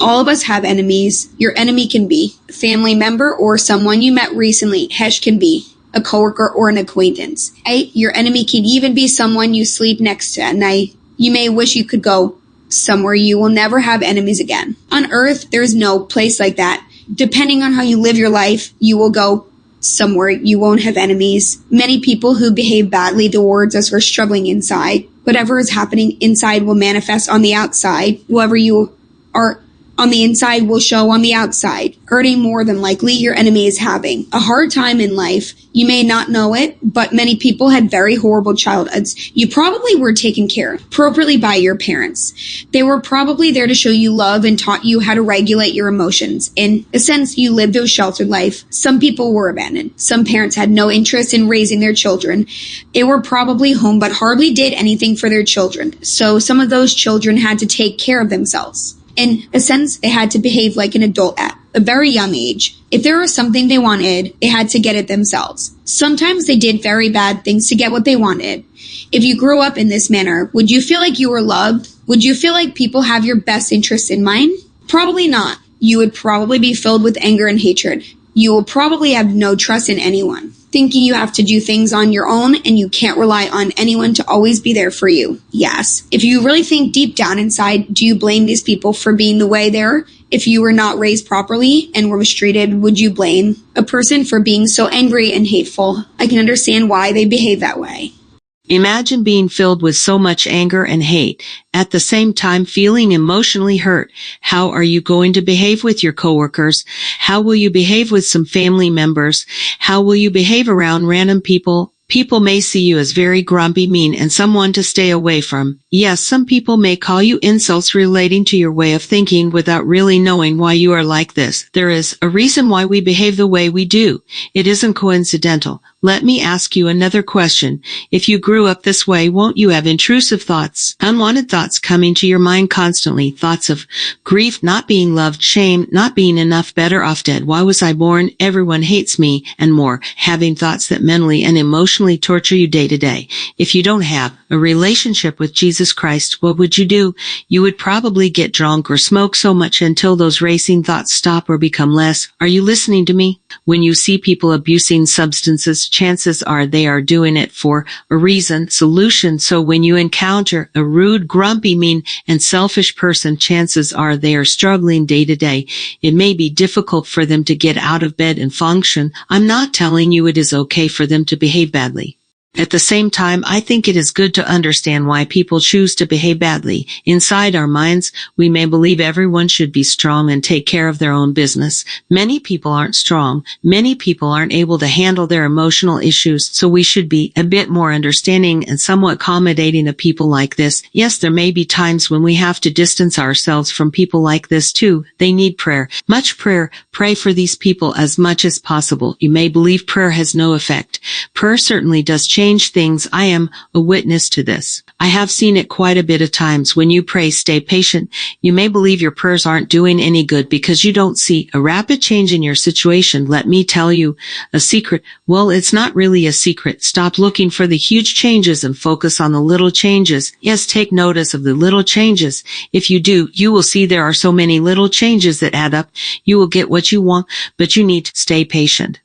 All of us have enemies. Your enemy can be a family member or someone you met recently. Hesh can be a coworker or an acquaintance. Your enemy can even be someone you sleep next to at night. You may wish you could go somewhere you will never have enemies again. On earth, there is no place like that. Depending on how you live your life, you will go somewhere you won't have enemies. Many people who behave badly towards us are struggling inside. Whatever is happening inside will manifest on the outside. Whoever you are on the inside will show on the outside. Hurting more than likely your enemy is having a hard time in life. You may not know it, but many people had very horrible childhoods. You probably were taken care of appropriately by your parents. They were probably there to show you love and taught you how to regulate your emotions. In a sense, you lived a sheltered life. Some people were abandoned. Some parents had no interest in raising their children. They were probably home but hardly did anything for their children. So some of those children had to take care of themselves. In a sense, they had to behave like an adult at a very young age. If there was something they wanted, they had to get it themselves. Sometimes they did very bad things to get what they wanted. If you grew up in this manner, would you feel like you were loved? Would you feel like people have your best interests in mind? Probably not. You would probably be filled with anger and hatred. You will probably have no trust in anyone, thinking you have to do things on your own and you can't rely on anyone to always be there for you. Yes. If you really think deep down inside, do you blame these people for being the way they are? If you were not raised properly and were mistreated, would you blame a person for being so angry and hateful? I can understand why they behave that way. Imagine being filled with so much anger and hate, at the same time feeling emotionally hurt. How are you going to behave with your coworkers? How will you behave with some family members? How will you behave around random people? People may see you as very grumpy, mean, and someone to stay away from. Yes, some people may call you insults relating to your way of thinking without really knowing why you are like this. There is a reason why we behave the way we do. It isn't coincidental. Let me ask you another question. If you grew up this way, won't you have intrusive thoughts, unwanted thoughts coming to your mind constantly? Thoughts of grief, not being loved, shame, not being enough, better off dead, why was I born, everyone hates me, and more. Having thoughts that mentally and emotionally torture you day to day. If you don't have a relationship with Jesus Christ, what would you do? You would probably get drunk or smoke so much until those racing thoughts stop or become less. Are you listening to me? When you see people abusing substances, chances are they are doing it for a reason, solution. So when you encounter a rude, grumpy, mean, and selfish person, chances are they are struggling day to day. It may be difficult for them to get out of bed and function. I'm not telling you it is okay for them to behave badly. At the same time, I think it is good to understand why people choose to behave badly. Inside our minds, we may believe everyone should be strong and take care of their own business. Many people aren't strong. Many people aren't able to handle their emotional issues, so we should be a bit more understanding and somewhat accommodating of people like this. Yes, there may be times when we have to distance ourselves from people like this too. They need prayer. Much prayer. Pray for these people as much as possible. You may believe prayer has no effect. Prayer certainly does change things. I am a witness to this. I have seen it quite a bit of times. When you pray, stay patient. You may believe your prayers aren't doing any good because you don't see a rapid change in your situation. Let me tell you a secret. Well, it's not really a secret. Stop looking for the huge changes and focus on the little changes. Yes, take notice of the little changes. If you do, you will see there are so many little changes that add up. You will get what you want, but you need to stay patient.